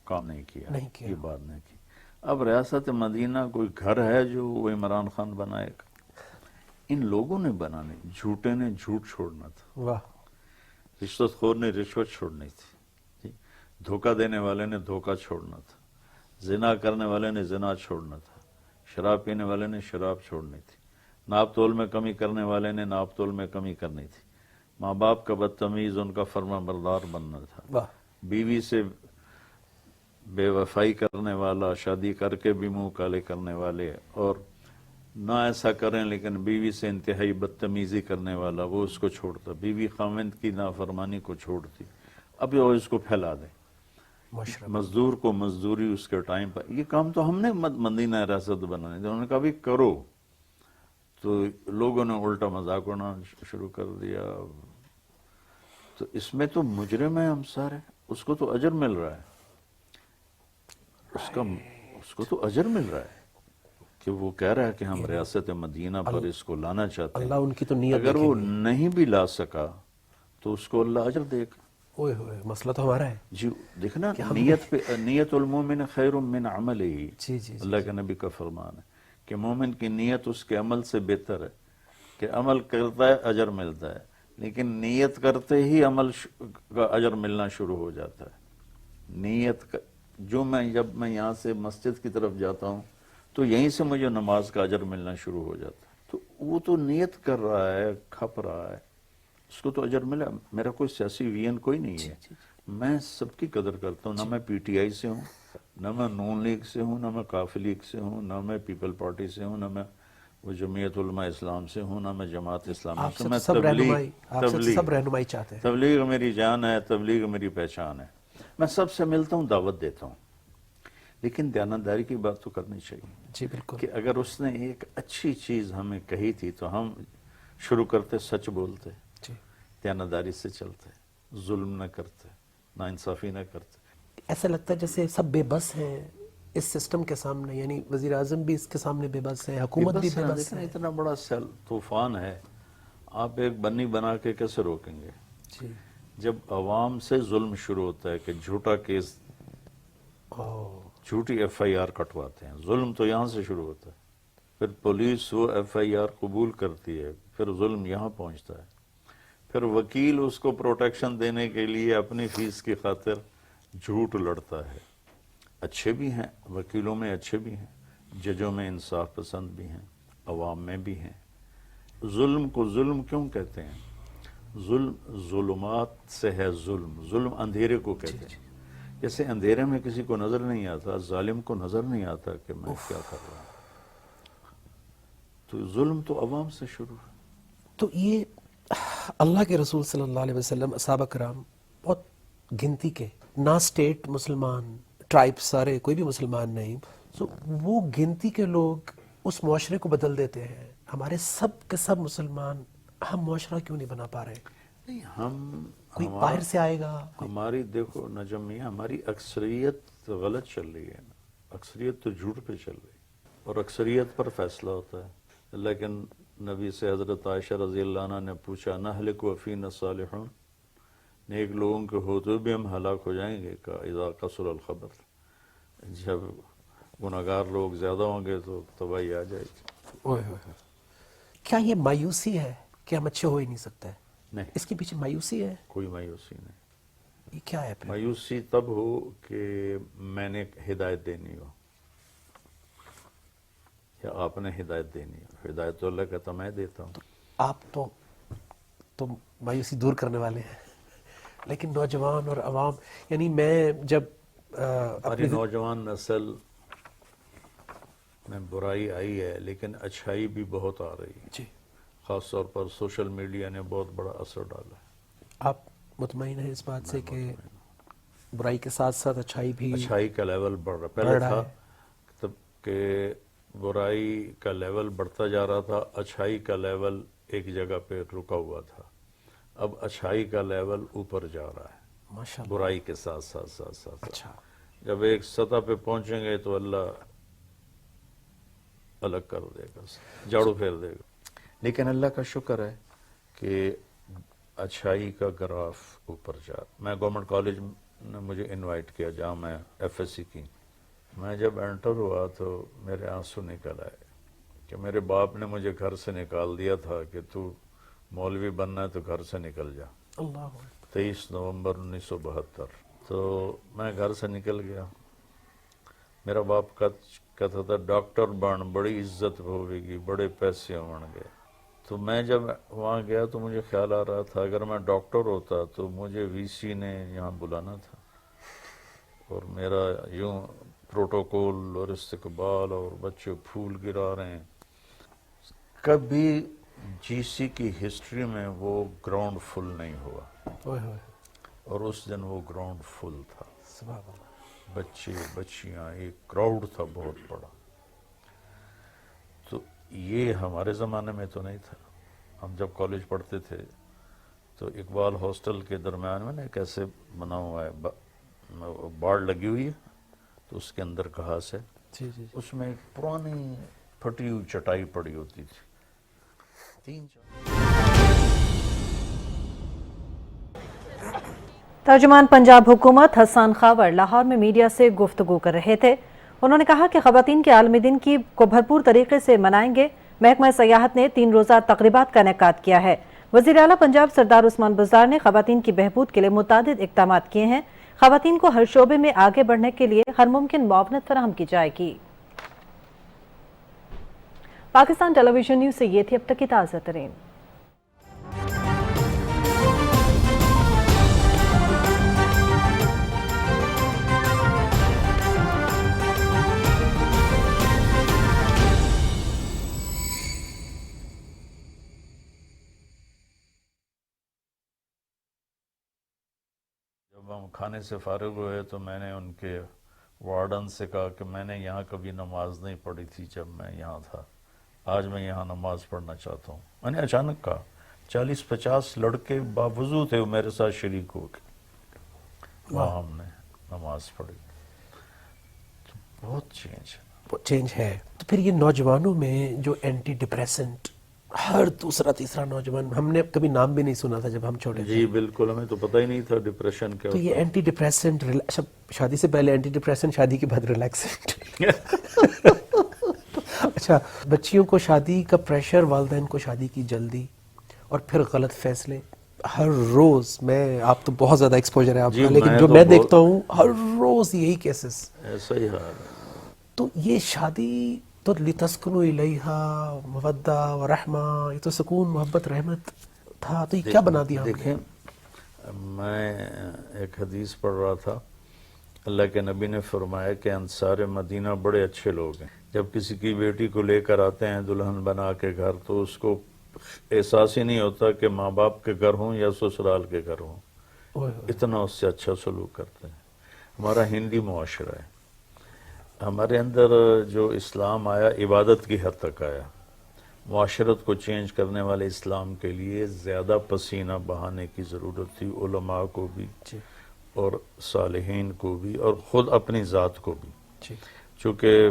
Speaker 4: کام نہیں کیا,
Speaker 3: نہیں کیا.
Speaker 4: یہ بات نہیں کی. اب ریاست مدینہ کوئی گھر ہے جو وہ عمران خان بنائے گا؟ ان لوگوں نے بنانے, جھوٹے نے جھوٹ چھوڑنا تھا,
Speaker 3: واہ.
Speaker 4: رشوت خور نے رشوت چھوڑنی تھی, دھوکہ دینے والے نے دھوکہ چھوڑنا تھا, زنا کرنے والے نے زنا چھوڑنا تھا, شراب پینے والے نے شراب چھوڑنی تھی, ناپ تول میں کمی کرنے والے نے ناپ تول میں کمی کرنی تھی, ماں باپ کا بدتمیز ان کا فرما بردار بننا تھا,
Speaker 3: واہ.
Speaker 4: بیوی سے بے وفائی کرنے والا, شادی کر کے بھی منہ کالے کرنے والے, اور نہ ایسا کریں لیکن بیوی سے انتہائی بدتمیزی کرنے والا, وہ اس کو چھوڑتا, بیوی خاوند کی نافرمانی کو چھوڑتی, اب وہ اس کو پھیلا دے,
Speaker 3: معاشرہ.
Speaker 4: مزدور کو مزدوری اس کے ٹائم پر. یہ کام تو ہم نے مدینہ ریاست بنانے دیا, انہوں نے کہا بھی کرو, تو لوگوں نے الٹا مذاق اڑانا شروع کر دیا. تو اس میں تو مجرم ہے ہم سارے, اس کو تو اجر مل رہا ہے, اس کو تو اجر مل رہا ہے کہ وہ کہہ رہا ہے کہ ہم ریاست مدینہ پر اس کو لانا چاہتے ہیں.
Speaker 3: اللہ ان کی تو نیت
Speaker 4: اگر وہ نہیں بھی لا سکا تو اس کو اللہ اجر دے گا.
Speaker 3: اوئے ہوئے, مسئلہ تو ہمارا ہے.
Speaker 4: جی دیکھنا, نیت پہ, نیت المومن خیر من عملہ,
Speaker 3: جی جی.
Speaker 4: اللہ کے نبی کا فرمان ہے کہ مومن کی نیت اس کے عمل سے بہتر ہے, کہ عمل کرتا ہے اجر ملتا ہے, لیکن نیت کرتے ہی عمل کا اجر ملنا شروع ہو جاتا ہے. نیت جو جب میں یہاں سے مسجد کی طرف جاتا ہوں تو یہیں سے مجھے نماز کا اجر ملنا شروع ہو جاتا ہے. تو وہ تو نیت کر رہا ہے, کھپ رہا ہے, اس کو تو اجر ملا. میرا کوئی سیاسی وین کوئی نہیں ہے, میں سب کی قدر کرتا ہوں, نہ میں پی ٹی آئی سے ہوں, نہ میں نون لیگ سے ہوں, نہ میں کافی لیگ سے ہوں, نہ میں پیپل پارٹی سے ہوں, نہ میں وہ جمعیت علماء اسلام سے ہوں, نہ میں جماعت اسلامی سے. میں
Speaker 3: سب رہنمائی چاہتے ہیں.
Speaker 4: تبلیغ میری جان ہے, تبلیغ میری پہچان ہے, میں سب سے ملتا ہوں, دعوت دیتا ہوں, لیکن دیانتداری کی بات تو کرنی چاہیے.
Speaker 3: جی بالکل.
Speaker 4: کہ اگر اس نے ایک اچھی چیز ہمیں کہی تھی تو ہم شروع کرتے, سچ بولتے,
Speaker 3: جی.
Speaker 4: دیانتداری سے چلتے, ظلم نہ کرتے, ناانصافی نہ کرتے.
Speaker 3: ایسا لگتا ہے جیسے سب بے بس ہیں اس سسٹم کے سامنے, یعنی وزیر اعظم بھی اس کے سامنے بے بس ہے, حکومت بھی بے بس ہے.
Speaker 4: اتنا بڑا سیل طوفان ہے, آپ ایک بنی بنا کے کیسے روکیں گے؟
Speaker 3: جی.
Speaker 4: جب عوام سے ظلم شروع ہوتا ہے کہ جھوٹا کیس, جھوٹی ایف آئی آر کٹواتے ہیں, ظلم تو یہاں سے شروع ہوتا ہے, پھر پولیس وہ ایف آئی آر قبول کرتی ہے, پھر ظلم یہاں پہنچتا ہے, پھر وکیل اس کو پروٹیکشن دینے کے لیے اپنی فیس کی خاطر جھوٹ لڑتا ہے. اچھے بھی ہیں وکیلوں میں, اچھے بھی ہیں, ججوں میں انصاف پسند بھی ہیں, عوام میں بھی ہیں. ظلم کو ظلم کیوں کہتے ہیں؟ ظلم ظلمات سے ہے, ظلم اندھیرے کو کہتے ہیں. جیسے اندھیرے میں کسی کو نظر نہیں آتا, ظالم کو نظر نہیں آتا کہ میں کیا کر رہا ہوں. تو ظلم تو عوام سے شروع ہے.
Speaker 3: تو یہ اللہ کے رسول صلی اللہ علیہ وسلم, اصحابہ کرام بہت گنتی کے, نہ اسٹیٹ مسلمان, ٹرائب سارے, کوئی بھی مسلمان نہیں, تو وہ گنتی کے لوگ اس معاشرے کو بدل دیتے ہیں. ہمارے سب کے سب مسلمان, ہم معاشرہ کیوں نہیں بنا پا رہے؟
Speaker 4: نہیں, ہم
Speaker 3: کوئی باہر سے آئے گا.
Speaker 4: ہماری دیکھو نجم میاں, ہماری اکثریت غلط چل رہی ہے, اکثریت تو جھوٹ پہ چل رہی ہے, اور اکثریت پر فیصلہ ہوتا ہے. لیکن نبی سے حضرت عائشہ رضی اللہ عنہ نے پوچھا, نہلک وفینا الصالحون, نیک لوگوں کے ہوتے بھی ہم ہلاک ہو جائیں گے؟ کہ اذا قصر الخبر, جب گناہگار لوگ زیادہ ہوں گے تو تباہی آ جائے گی.
Speaker 3: کیا یہ مایوسی ہے کہ ہم اچھے ہو ہی نہیں سکتے؟
Speaker 4: نہیں,
Speaker 3: اس کے پیچھے مایوسی ہے؟
Speaker 4: کوئی مایوسی نہیں.
Speaker 3: یہ کیا ہے پھر؟
Speaker 4: مایوسی تب ہو کہ میں نے ہدایت دینی ہو یا آپ نے ہدایت دینی ہو. ہدایت تو اللہ کہتا میں دیتا ہوں.
Speaker 3: آپ تو مایوسی دور کرنے والے ہیں, لیکن نوجوان اور عوام, یعنی میں جب
Speaker 4: ہماری نوجوان نسل میں برائی آئی ہے لیکن اچھائی بھی بہت آ رہی ہے.
Speaker 3: جی.
Speaker 4: خاص طور پر سوشل میڈیا نے بہت بڑا اثر ڈالا ہے.
Speaker 3: آپ مطمئن ہیں اس بات سے کہ برائی کے ساتھ ساتھ اچھائی بھی,
Speaker 4: اچھائی کا لیول بڑھ رہا ہے؟ پہلے تھا تب کہ برائی کا لیول بڑھتا جا رہا تھا, اچھائی کا لیول ایک جگہ پہ رکا ہوا تھا. اب اچھائی کا لیول اوپر جا رہا ہے
Speaker 3: ماشاءاللہ,
Speaker 4: برائی کے ساتھ ساتھ.
Speaker 3: اچھا.
Speaker 4: جب ایک سطح پہ پہنچیں گے تو اللہ الگ کر دے گا, جھاڑو پھیر دے گا. لیکن اللہ کا شکر ہے کہ اچھائی کا گراف اوپر جا. میں گورنمنٹ کالج نے مجھے انوائٹ کیا جہاں میں ایف ایس سی کی. میں جب انٹر ہوا تو میرے آنسو نکل آئے کہ میرے باپ نے مجھے گھر سے نکال دیا تھا کہ تو مولوی بننا ہے تو گھر سے نکل جا.
Speaker 3: اللہ
Speaker 4: 23 نومبر 1972. تو میں گھر سے نکل گیا. میرا باپ کہتا تھا ڈاکٹر بن، بڑی عزت ہوئے گی، بڑے پیسے ہون گے. تو میں جب وہاں گیا تو مجھے خیال آ رہا تھا اگر میں ڈاکٹر ہوتا تو مجھے وی سی نے یہاں بلانا تھا، اور میرا یوں پروٹوکول اور استقبال اور بچے پھول گرا رہے ہیں. کبھی جی سی کی ہسٹری میں وہ گراؤنڈ فل نہیں ہوا، اور اس دن وہ گراؤنڈ فل تھا.
Speaker 3: سبحان اللہ.
Speaker 4: بچے بچیاں، ایک کراؤڈ تھا بہت بڑا. تو یہ ہمارے زمانے میں تو نہیں تھا. ہم جب کالج پڑھتے تھے تو اقبال ہاسٹل کے درمیان میں نا ایک ایسے بنا ہوا ہے، باڑ لگی ہوئی ہے، تو اس کے اندر گھاس ہے،
Speaker 3: جی جی
Speaker 4: اس میں ایک پرانی پھٹی ہوئی چٹائی پڑی ہوتی تھی. 3-4
Speaker 5: ترجمان پنجاب حکومت حسان خاور لاہور میں میڈیا سے گفتگو کر رہے تھے. انہوں نے کہا کہ خواتین کے عالمی دن کو بھرپور طریقے سے منائیں گے. محکمہ سیاحت نے 3 روزہ تقریبات کا انعقاد کیا ہے. وزیر اعلیٰ پنجاب سردار عثمان بزدار نے خواتین کی بہبود کے لیے متعدد اقدامات کیے ہیں. خواتین کو ہر شعبے میں آگے بڑھنے کے لیے ہر ممکن معاونت فراہم کی جائے گی. پاکستان ٹیلی ویژن نیوز سے یہ تھی اب تک کی تازہ ترین.
Speaker 4: جب ہم کھانے سے فارغ ہوئے تو میں نے ان کے وارڈن سے کہا کہ میں نے یہاں کبھی نماز نہیں پڑھی تھی جب میں یہاں تھا، آج میں یہاں نماز پڑھنا چاہتا ہوں. میں نے اچانک کہا. 40-50 لڑکے باوضو تھے میرے ساتھ شریک ہو کے، وہاں ہم نے نماز پڑھی. تو بہت
Speaker 3: چینج ہے. تو پھر یہ نوجوانوں میں جو اینٹی ڈپریسنٹ، ہر دوسرا تیسرا نوجوان، ہم نے کبھی نام بھی نہیں سنا تھا جب ہم چھوٹے تھے.
Speaker 4: جی بالکل، ہمیں تو پتہ ہی نہیں تھا ڈپریشن کیا
Speaker 3: تو
Speaker 4: ہوتا
Speaker 3: یہ اینٹی ڈپریسنٹ، شادی سے پہلے اینٹی ڈپریسنٹ، شادی کے بعد ریلیکسنٹ. اچھا، بچیوں کو شادی کا پریشر، والدین کو شادی کی جلدی، اور پھر غلط فیصلے. ہر روز آپ تو بہت زیادہ ایکسپوجر ہے آپ کا، لیکن جو میں دیکھتا ہوں ہر روز یہی کیسز.
Speaker 4: ایسا ہی حال ہے.
Speaker 3: تو یہ شادی تو لتسکنوا الیہا مودہ و رحمہ، یہ تو سکون، محبت، رحمت تھا. تو یہ کیا بنا دیا ہم نے؟
Speaker 4: دیکھیں، میں ایک حدیث پڑھ رہا تھا، اللہ کے نبی نے فرمایا کہ انصار مدینہ بڑے اچھے لوگ ہیں. جب کسی کی بیٹی کو لے کر آتے ہیں دلہن بنا کے گھر، تو اس کو احساس ہی نہیں ہوتا کہ ماں باپ کے گھر ہوں یا سسرال کے گھر ہوں. اتنا اس سے اچھا سلوک کرتے ہیں. ہمارا ہندی معاشرہ ہے، ہمارے اندر جو اسلام آیا عبادت کی حد تک آیا. معاشرت کو چینج کرنے والے اسلام کے لیے زیادہ پسینہ بہانے کی ضرورت تھی، علماء کو بھی اور صالحین کو بھی، اور خود اپنی ذات کو بھی. چونکہ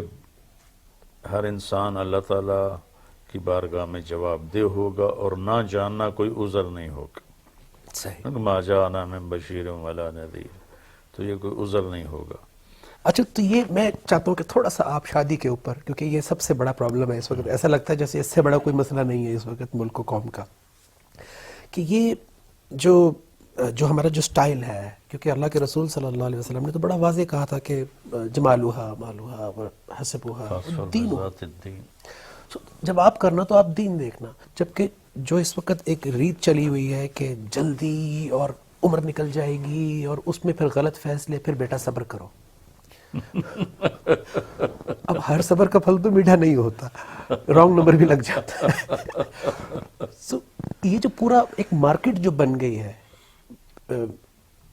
Speaker 4: ہر انسان اللہ تعالیٰ کی بارگاہ میں جواب دہ ہوگا، اور نہ جاننا کوئی عذر نہیں ہوگا.
Speaker 3: صحیح.
Speaker 4: ما جاءنا من بشیر ولا نذیر، تو یہ کوئی عذر نہیں ہوگا.
Speaker 3: اچھا، تو یہ میں چاہتا ہوں کہ تھوڑا سا آپ شادی کے اوپر، کیونکہ یہ سب سے بڑا پرابلم ہے اس وقت. ایسا لگتا ہے جیسے اس سے بڑا کوئی مسئلہ نہیں ہے اس وقت ملک و قوم کا، کہ یہ جو ہمارا جو سٹائل ہے، کیونکہ اللہ کے رسول صلی اللہ علیہ وسلم نے تو بڑا واضح کہا تھا کہ جمالوہا مالوہا حسبوہا دینوہا. جب آپ کرنا تو آپ دین دیکھنا. جبکہ جو اس وقت ایک ریت چلی ہوئی ہے کہ جلدی اور عمر نکل جائے گی، اور اس میں پھر غلط فیصلے، پھر بیٹا صبر کرو. اب ہر صبر کا پھل تو میٹھا نہیں ہوتا، رانگ نمبر بھی لگ جاتا ہے. یہ جو پورا ایک مارکیٹ جو بن گئی ہے،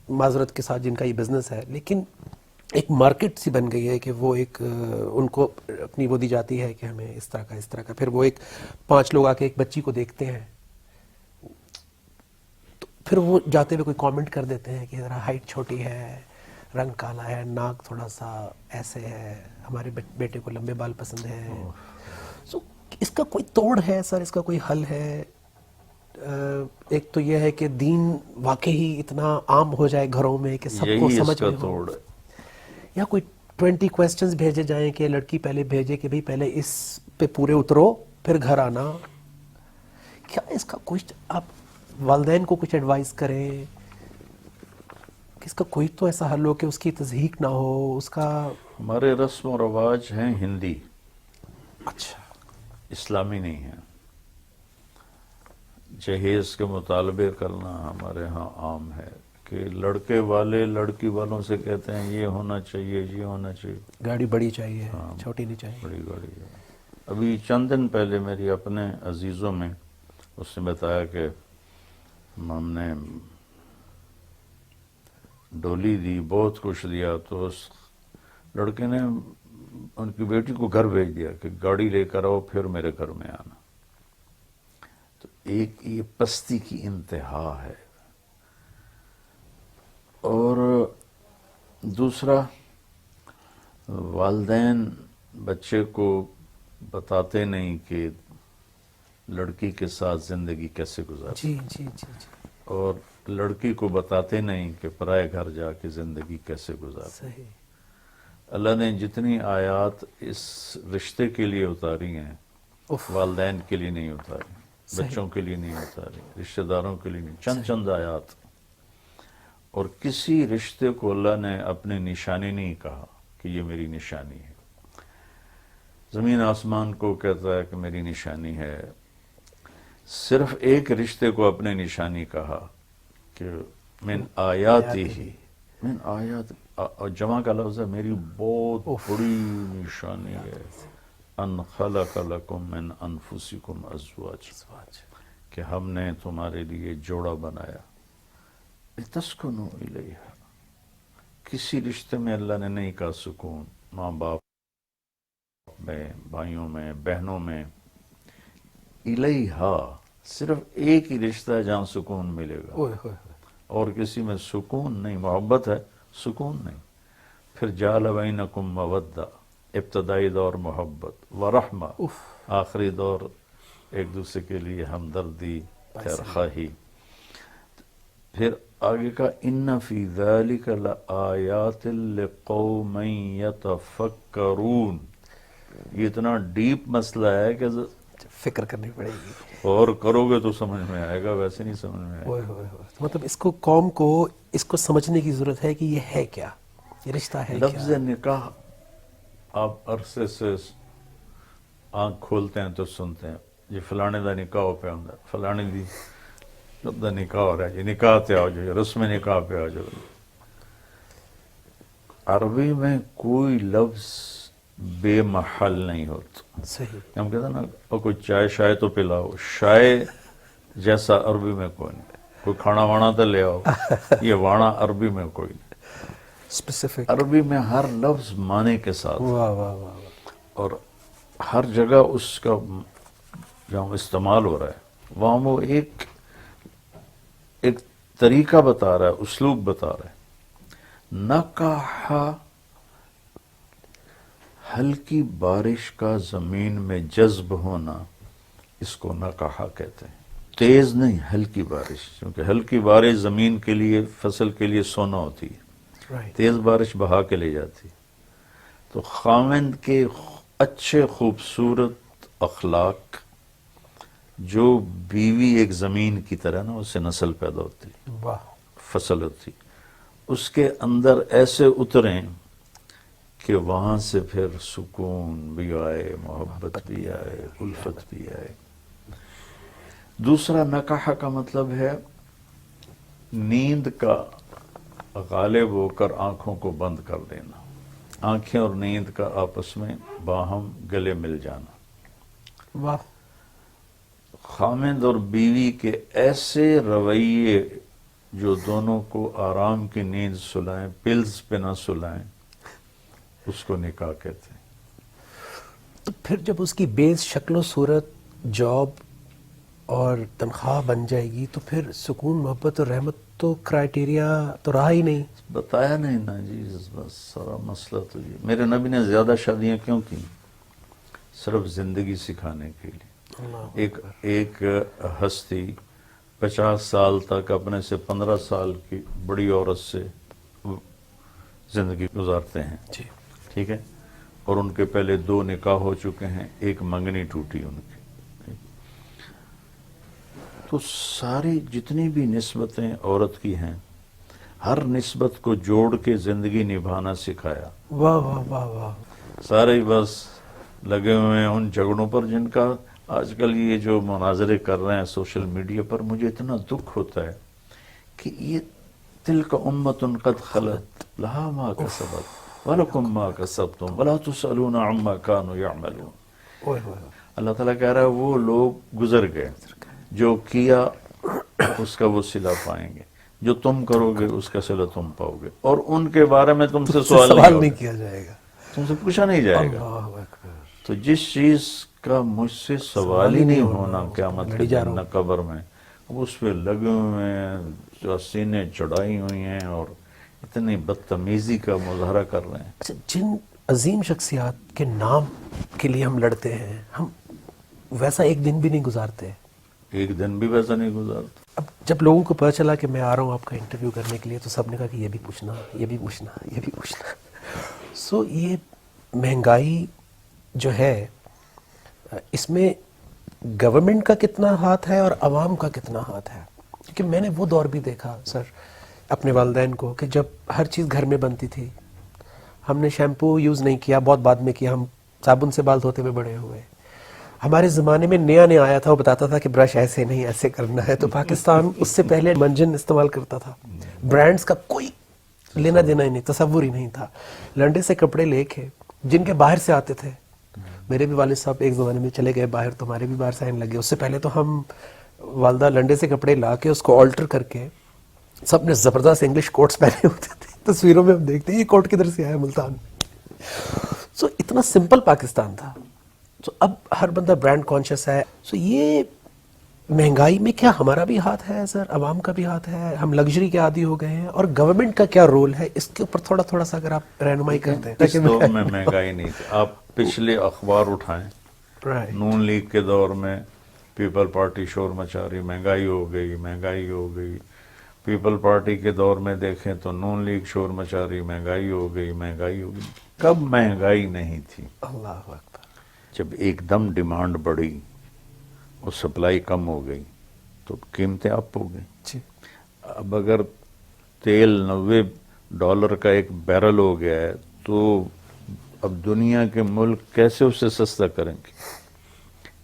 Speaker 3: معذرت کے ساتھ جن کا یہ بزنس ہے، لیکن ایک مارکیٹ سی بن گئی ہے کہ وہ ایک ان کو اپنی وہ دی جاتی ہے کہ ہمیں اس طرح کا. پھر وہ 5 لوگ آ کے ایک بچی کو دیکھتے ہیں، تو پھر وہ جاتے ہوئے کوئی کامنٹ کر دیتے ہیں کہ ذرا ہائٹ چھوٹی ہے، رنگ کالا ہے، ناک تھوڑا سا ایسے ہے، ہمارے بیٹے کو لمبے بال پسند ہیں. اس کا کوئی توڑ ہے سر؟ اس کا کوئی حل ہے؟ ایک تو یہ ہے کہ دین واقعی اتنا عام ہو جائے گھروں میں کہ سب کو
Speaker 4: یہی اس
Speaker 3: سمجھ
Speaker 4: کا
Speaker 3: میں ہو،
Speaker 4: توڑ ہے.
Speaker 3: یا کوئی 20 کویسچنز بھیجے جائیں کہ لڑکی پہلے بھیجے کہ بھئی پہلے اس پہ پورے اترو پھر گھر آنا. کیا اس کا کچھ آپ والدین کو کچھ ایڈوائز کریں کہ اس کا کوئی تو ایسا حل ہو کہ اس کی تضحیک نہ ہو، اس کا.
Speaker 4: ہمارے رسم و رواج ہیں ہندی،
Speaker 3: اچھا
Speaker 4: اسلامی نہیں ہیں. جہیز کے مطالبے کرنا ہمارے ہاں عام ہے کہ لڑکے والے لڑکی والوں سے کہتے ہیں یہ ہونا چاہیے، یہ ہونا چاہیے.
Speaker 3: گاڑی بڑی چاہیے، چھوٹی نہیں چاہیے.
Speaker 4: بڑی گاڑی ہے. ابھی چند دن پہلے میری اپنے عزیزوں میں اس نے بتایا کہ ہم نے ڈولی دی، بہت کچھ دیا، تو اس لڑکے نے ان کی بیٹی کو گھر بھیج دیا کہ گاڑی لے کر آؤ پھر میرے گھر میں آنا. تو ایک یہ پستی کی انتہا ہے. اور دوسرا، والدین بچے کو بتاتے نہیں کہ لڑکی کے ساتھ زندگی کیسے گزارے،
Speaker 3: جی جی جی جی
Speaker 4: اور لڑکی کو بتاتے نہیں کہ پرائے گھر جا کے زندگی کیسے گزارے.
Speaker 3: صحیح.
Speaker 4: اللہ نے جتنی آیات اس رشتے کے لیے اتاری ہیں
Speaker 3: اف.
Speaker 4: والدین کے لیے نہیں اتاری،
Speaker 3: صحیح.
Speaker 4: بچوں کے لیے نہیں اتاری، رشتہ داروں کے لیے نہیں. چند آیات. اور کسی رشتے کو اللہ نے اپنی نشانی نہیں کہا کہ یہ میری نشانی ہے. زمین آسمان کو کہتا ہے کہ میری نشانی ہے. صرف ایک رشتے کو اپنے نشانی کہا کہ من آیاتی ہی، من آیات، اور جمع کا لفظ ہے میری بہت بڑی نشانی ہے، ان خلق لکم من انفسکم ازواج، کہ ہم نے تمہارے لیے جوڑا بنایا. لتسکنوا الیہا. کسی رشتے میں اللہ نے نہیں کہا سکون، ماں باپ میں، بھائیوں میں، بہنوں میں. الیہا صرف ایک ہی رشتہ ہے جہاں سکون ملے گا،
Speaker 3: اوئے ہوئے ہوئے.
Speaker 4: اور کسی میں سکون نہیں. محبت ہے، سکون نہیں. پھر جعل بینکم مودہ، ابتدائی دور محبت، ورحمہ آخری دور ایک دوسرے کے لیے ہمدردی، خیرخواہی. پھر آگے کا ان فی ذلک لآیات لقوم یتفکرون. یہ اتنا ڈیپ مسئلہ ہے کہ
Speaker 3: فکر کرنی پڑے گی.
Speaker 4: اور کرو گے تو سمجھ میں آئے گا، ویسے نہیں سمجھ میں آئے گا.
Speaker 3: اوئے ہوئے ہوئے. مطلب اس کو قوم کو اس کو سمجھنے کی ضرورت ہے کہ یہ ہے کیا، یہ رشتہ ہے
Speaker 4: لفظ
Speaker 3: کیا.
Speaker 4: نکاح آپ عرصے سے آنکھ کھولتے ہیں تو سنتے ہیں یہ فلانے دا نکاح پہ ہوں، فلانے دی دا نکاح ہو رہا ہے، یہ نکاح پہ آ جاؤ، رسم نکاح پہ آ جاؤ. عربی میں کوئی لفظ بے محل نہیں ہوتا.
Speaker 3: صحیح.
Speaker 4: ہم کہتے ہیں نا اور کوئی چائے شائے تو پلاؤ، شائے جیسا عربی میں کوئی نہیں. کوئی کھانا وانا تو لے آؤ، یہ وانا عربی میں کوئی نہیں.
Speaker 3: اسپیسیفک.
Speaker 4: عربی میں ہر لفظ معنی کے ساتھ،
Speaker 3: واہ واہ واہ.
Speaker 4: اور ہر جگہ اس کا جہاں استعمال ہو رہا ہے وہاں وہ ایک طریقہ بتا رہا ہے، اسلوب بتا رہا ہے. نکاح ہلکی بارش کا زمین میں جذب ہونا، اس کو نکاح کہتے ہیں. تیز نہیں، ہلکی بارش، کیونکہ ہلکی بارش زمین کے لیے، فصل کے لیے سونا ہوتی ہے،
Speaker 3: رائٹ.
Speaker 4: تیز بارش بہا کے لے جاتی. تو خاوند کے اچھے خوبصورت اخلاق، جو بیوی ایک زمین کی طرح نا اس سے نسل پیدا ہوتی،
Speaker 3: واہ.
Speaker 4: فصل ہوتی، اس کے اندر ایسے اتریں کہ وہاں سے پھر سکون بھی آئے، محبت بھی آئے، الفت بھی آئے. دوسرا نکاح کا مطلب ہے نیند کا غالب ہو کر آنکھوں کو بند کر دینا، آنکھیں اور نیند کا آپس میں باہم گلے مل جانا.
Speaker 3: واہ.
Speaker 4: خامد اور بیوی کے ایسے رویے جو دونوں کو آرام کی نیند سلائیں، پلز پہ نہ سلائیں، اس کو نکاح کہتے ہیں.
Speaker 3: تو پھر جب اس کی بیس شکل و صورت، جاب اور تنخواہ بن جائے گی تو پھر سکون، محبت اور رحمت تو کرائیٹیریا تو رہا ہی نہیں.
Speaker 4: بتایا نہیں نا جی، بس سارا مسئلہ تو یہ. میرے نبی نے زیادہ شادیاں کیوں کی؟ صرف زندگی سکھانے کے لیے. ایک ہستی 50 سال تک اپنے سے 15 سال کی بڑی عورت سے زندگی گزارتے ہیں،
Speaker 3: جی
Speaker 4: ٹھیک ہے، اور ان کے پہلے 2 نکاح ہو چکے ہیں، ایک منگنی ٹوٹی ان کی، تو ساری جتنی بھی نسبتیں عورت کی ہیں، ہر نسبت کو جوڑ کے زندگی نبھانا سکھایا.
Speaker 3: واہ واہ واہ واہ.
Speaker 4: سارے بس لگے ہوئے ہیں ان جھگڑوں پر جن کا آج کل یہ جو مناظرے کر رہے ہیں سوشل میڈیا پر. مجھے اتنا دکھ ہوتا ہے کہ یہ تلک امت قد خلت لہا ما کسبت ولکم ما کسبتم ولا تسألون عما كانوا يعملون.
Speaker 3: اوئے ہوئے.
Speaker 4: اللہ تعالیٰ کہہ رہا ہے وہ لوگ گزر گئے، جو کیا اس کا وہ صلہ پائیں گے، جو تم کرو گے اس کا صلہ تم پاؤ گے، اور ان کے بارے میں تم سے سوال نہیں ہوگا،
Speaker 3: کیا جائے گا،
Speaker 4: تم سے پوچھا نہیں جائے گا.
Speaker 3: اللہ اکبر.
Speaker 4: تو جس چیز کا مجھ سے سوال ہی نہیں ہونا قیامت کے دن نہ قبر میں، اس پہ لگے ہوئے ہیں، جو سینے چڑھائی ہوئی ہیں اور اتنی بدتمیزی کا مظاہرہ کر رہے ہیں.
Speaker 3: اچھا، جن عظیم شخصیات کے نام کے لیے ہم لڑتے ہیں، ہم ویسا ایک دن بھی نہیں گزارتے.
Speaker 4: ایک دن بھی ویسا نہیں گزارتا.
Speaker 3: اب جب لوگوں کو پتہ چلا کہ میں آ رہا ہوں آپ کا انٹرویو کرنے کے لیے، تو سب نے کہا کہ یہ بھی پوچھنا، یہ بھی پوچھنا، یہ بھی پوچھنا. سو یہ مہنگائی جو ہے، اس میں گورنمنٹ کا کتنا ہاتھ ہے اور عوام کا کتنا ہاتھ ہے؟ کیونکہ میں نے وہ دور بھی دیکھا سر اپنے والدین کو کہ جب ہر چیز گھر میں بنتی تھی، ہم نے شیمپو یوز نہیں کیا، بہت بعد میں کیا، ہم صابن سے بال دھوتے ہوئے بڑے ہوئے. ہمارے زمانے میں نیا آیا تھا، وہ بتاتا تھا کہ برش ایسے نہیں ایسے کرنا ہے. تو پاکستان اس سے پہلے منجن استعمال کرتا تھا. برانڈز کا کوئی لینا دینا ہی نہیں، تصور ہی نہیں تھا. لنڈے سے کپڑے لے کے جن کے باہر سے آتے تھے، میرے بھی والد صاحب ایک زمانے میں چلے گئے باہر، تو ہمارے بھی باہر سے آنے لگے. اس سے پہلے تو ہم والدہ لنڈے سے کپڑے لا کے اس کو آلٹر کر کے، سب نے زبردست انگلش کوٹس پہنے ہوتے تھے. تصویروں میں ہم دیکھتے ہیں یہ کوٹ کدھر سے آیا ملتان میں. سو اتنا سمپل پاکستان تھا. تو اب ہر بندہ برانڈ کانشیس ہے. سو یہ مہنگائی میں کیا ہمارا بھی ہاتھ ہے سر، عوام کا بھی ہاتھ ہے؟ ہم لگژری کے عادی ہو گئے ہیں، اور گورنمنٹ کا کیا رول ہے اس کے اوپر تھوڑا سا اگر آپ رہنمائی کرتے ہیں.
Speaker 4: اس دور میں مہنگائی نہیں تھی. آپ پچھلے اخبار اٹھائیں، نون لیگ کے دور میں پیپل پارٹی شور مچا رہی، مہنگائی ہو گئی، مہنگائی ہو گئی. پیپل پارٹی کے دور میں دیکھیں تو نون لیگ شور مچا رہی، مہنگائی ہو گئی، مہنگائی ہو گئی. کب مہنگائی نہیں تھی؟
Speaker 3: اللہ اکبر.
Speaker 4: جب ایک دم ڈیمانڈ بڑھی اور سپلائی کم ہو گئی تو قیمتیں اپ ہو گئی.
Speaker 3: جی.
Speaker 4: اب اگر تیل $90 کا ایک بیرل ہو گیا ہے تو اب دنیا کے ملک کیسے اسے سستا کریں گے؟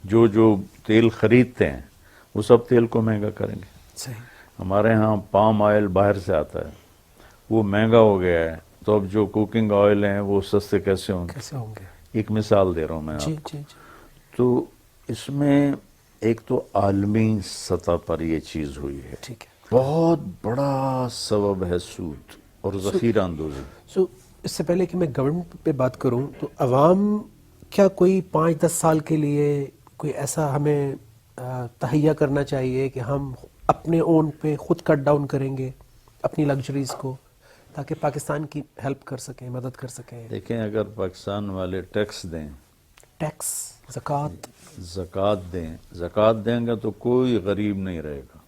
Speaker 4: جو تیل خریدتے ہیں وہ سب تیل کو مہنگا کریں گے.
Speaker 3: صحیح.
Speaker 4: ہمارے ہاں پام آئل باہر سے آتا ہے، وہ مہنگا ہو گیا ہے، تو اب جو کوکنگ آئل ہیں وہ سستے کیسے ہوں گے؟ ایک مثال دے رہا ہوں میں آپ کو. تو اس میں ایک تو عالمی سطح پر یہ چیز ہوئی ہے.
Speaker 3: ٹھیک ہے.
Speaker 4: بہت بڑا سبب ہے سود اور ذخیرہ اندوزی.
Speaker 3: سو اس سے پہلے کہ میں گورنمنٹ پہ بات کروں، تو عوام کیا کوئی 5-10 سال کے لیے کوئی ایسا ہمیں تہیا کرنا چاہیے کہ ہم اپنے اون پہ خود کٹ ڈاؤن کریں گے اپنی لگژریز کو، تاکہ پاکستان کی ہیلپ کر سکیں، مدد کر سکیں؟
Speaker 4: دیکھیں، اگر پاکستان والے ٹیکس دیں،
Speaker 3: ٹیکس، زکوٰۃ
Speaker 4: زکوٰۃ دیں گے تو کوئی غریب نہیں رہے گا.